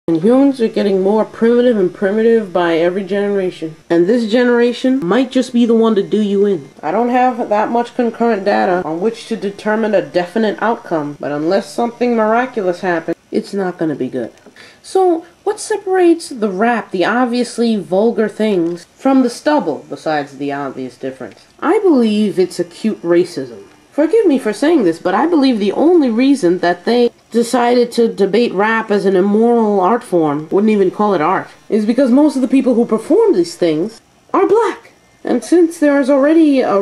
And humans are getting more primitive and primitive by every generation. And this generation might just be the one to do you in. I don't have that much concurrent data on which to determine a definite outcome, but unless something miraculous happens, it's not going to be good. So, what separates the rap, the obviously vulgar things, from the stubble, besides the obvious difference? I believe it's acute racism. Forgive me for saying this, but I believe the only reason that they decided to debate rap as an immoral art form, wouldn't even call it art, is because most of the people who perform these things are black. And since there is already a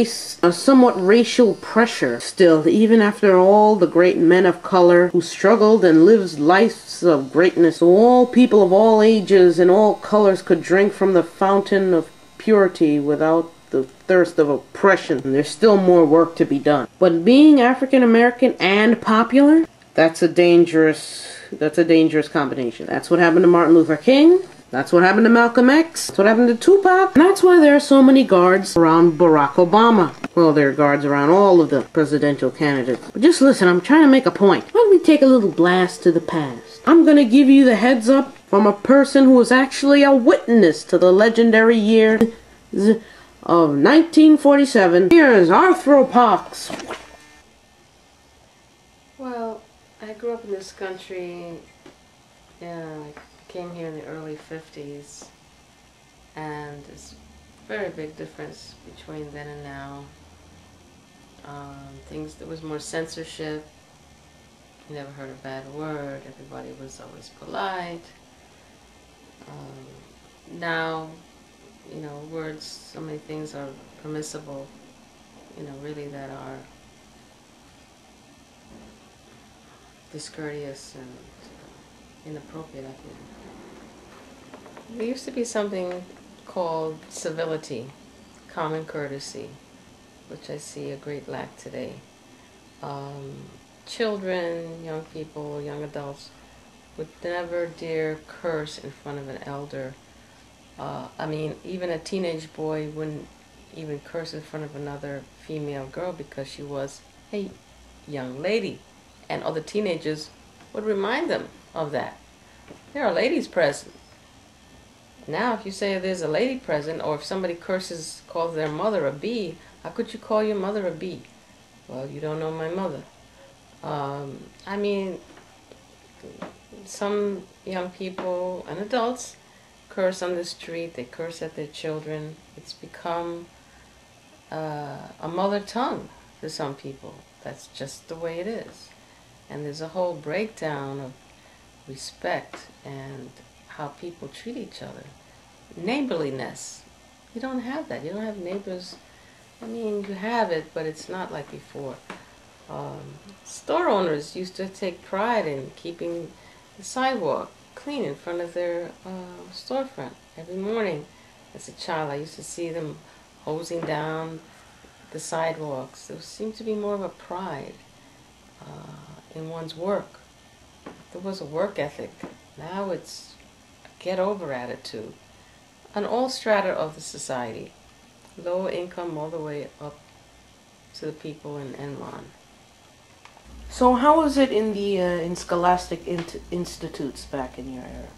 somewhat racial pressure still, even after all the great men of color who struggled and lived lives of greatness, so all people of all ages and all colors could drink from the fountain of purity without the thirst of oppression. And there's still more work to be done. But being African American and popular, that's a dangerous combination. That's what happened to Martin Luther King. That's what happened to Malcolm X. That's what happened to Tupac. And that's why there are so many guards around Barack Obama. Well, there are guards around all of the presidential candidates. But just listen, I'm trying to make a point. Why don't we take a little blast to the past? I'm gonna give you the heads up from a person who was actually a witness to the legendary year of 1947. Here's Arthropox. Well, I grew up in this country, I came here in the early 50s, and there's a very big difference between then and now. There was more censorship. You never heard a bad word. Everybody was always polite. Now, words, so many things are permissible, really that are discourteous and inappropriate, I think. There used to be something called civility, common courtesy, which I see a great lack today. Children, young people, young adults would never dare curse in front of an elder. Even a teenage boy wouldn't even curse in front of another female girl because she was a young lady. And other teenagers would remind them of that. There are ladies present. Now, if you say there's a lady present, or if somebody calls their mother a bee, how could you call your mother a bee? Well, you don't know my mother. Some young people and adults curse on the street, they curse at their children. It's become a mother tongue for some people. That's just the way it is. And there's a whole breakdown of respect and how people treat each other. Neighborliness. You don't have that. You don't have neighbors. You have it, but it's not like before. Store owners used to take pride in keeping the sidewalk clean in front of their storefront. Every morning as a child, I used to see them hosing down the sidewalks. There seemed to be more of a pride in one's work. There was a work ethic. Now it's a get-over attitude on all strata of the society, lower income all the way up to the people in Enron. So how was it in the in scholastic institutes back in your era?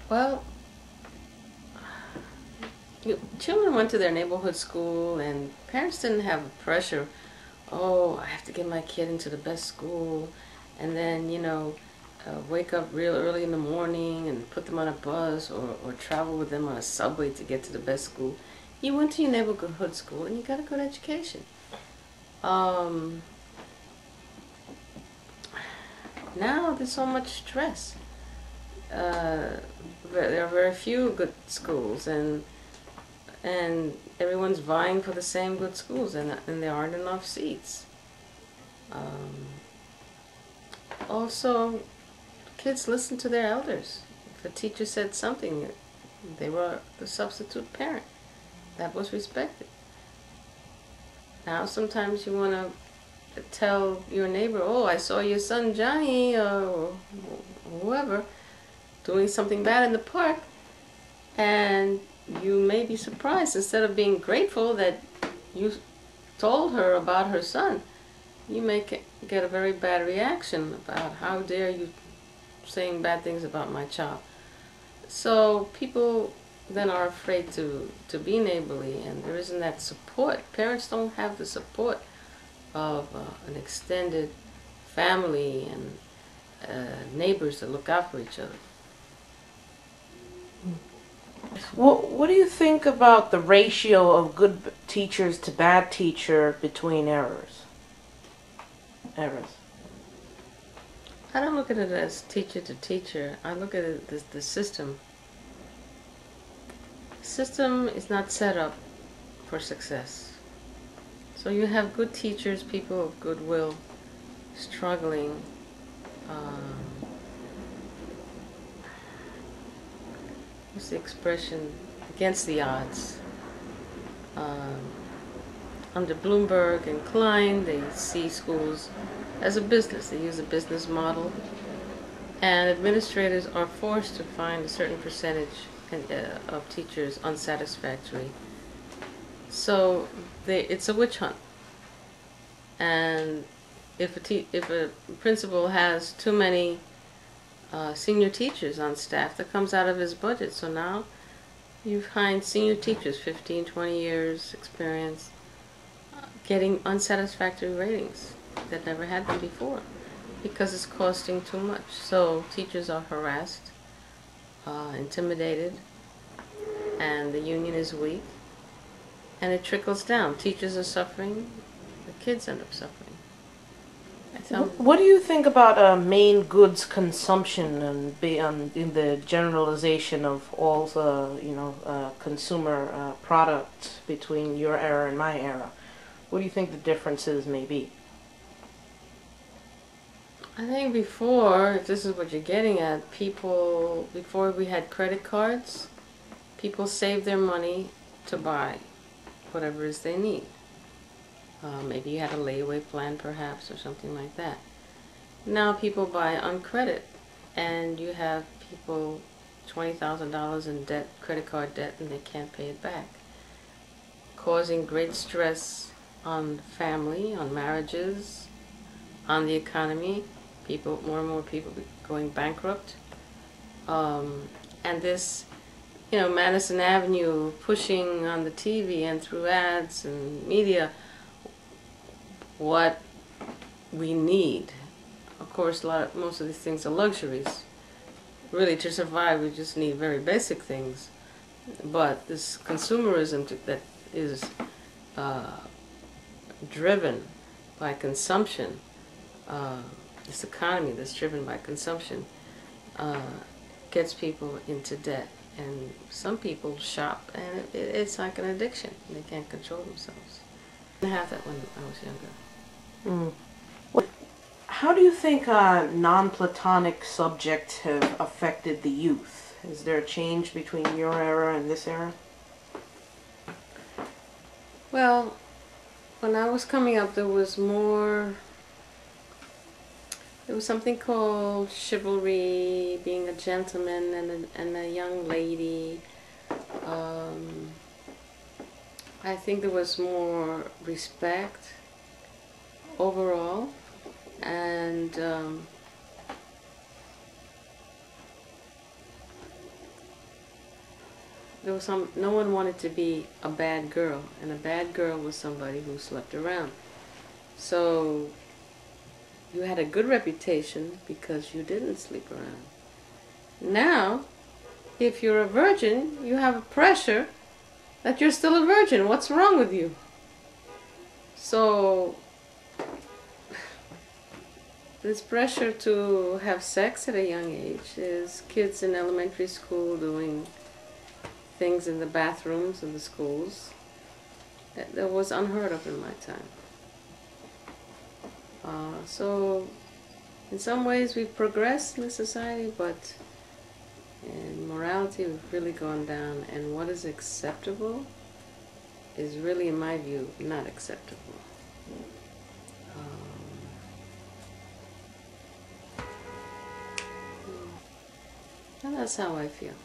Well, children went to their neighborhood school, and parents didn't have the pressure, oh, I have to get my kid into the best school, and then, wake up real early in the morning and put them on a bus or travel with them on a subway to get to the best school. You went to your neighborhood school and you got a good education. Now there's so much stress. There are very few good schools, and everyone's vying for the same good schools, and there aren't enough seats. Also, kids listen to their elders. If a teacher said something, they were the substitute parent. That was respected. Now sometimes you want to tell your neighbor, oh, I saw your son Johnny or whoever doing something bad in the park, and you may be surprised, instead of being grateful that you told her about her son, you may get a very bad reaction about how dare you saying bad things about my child. So people then are afraid to be neighborly, and there isn't that support. Parents don't have the support of an extended family and neighbors that look out for each other. What do you think about the ratio of good teachers to bad teacher between eras? I don't look at it as teacher to teacher. I look at it as the system. The system is not set up for success. So you have good teachers, people of goodwill, struggling. What's the expression? Against the odds. Under Bloomberg and Klein, they see schools as a business. They use a business model. And administrators are forced to find a certain percentage of teachers unsatisfactory. So it's a witch hunt. And if a principal has too many senior teachers on staff, that comes out of his budget. So now you find senior teachers, 15, 20 years experience, getting unsatisfactory ratings that never had them before because it's costing too much. So teachers are harassed, intimidated, and the union is weak, and it trickles down. Teachers are suffering, the kids end up suffering. What do you think about main goods consumption and in the generalization of all the consumer products between your era and my era? What do you think the differences may be? I think before, if this is what you're getting at, before we had credit cards, people saved their money to buy whatever it is they need. Maybe you had a layaway plan perhaps or something like that. Now people buy on credit, and you have people $20,000 in debt, credit card debt, and they can't pay it back, causing great stress on family, on marriages, on the economy. More and more people going bankrupt. And this, Madison Avenue pushing on the TV and through ads and media what we need. Of course, most of these things are luxuries. Really, to survive, we just need very basic things. But this consumerism that is driven by consumption, this economy that's driven by consumption, gets people into debt. And some people shop, and it's like an addiction. They can't control themselves. I didn't have that when I was younger. How do you think non-Platonic subjects have affected the youth? Is there a change between your era and this era? Well, when I was coming up, there was something called chivalry, being a gentleman and a young lady. I think there was more respect overall, and no one wanted to be a bad girl, and a bad girl was somebody who slept around. So you had a good reputation because you didn't sleep around. Now, if you're a virgin, you have a pressure that you're still a virgin. What's wrong with you? So this pressure to have sex at a young age is kids in elementary school doing things in the bathrooms of the schools. That was unheard of in my time. So in some ways we've progressed in the society, but in morality we've really gone down, and what is acceptable is really, in my view, not acceptable. And that's how I feel.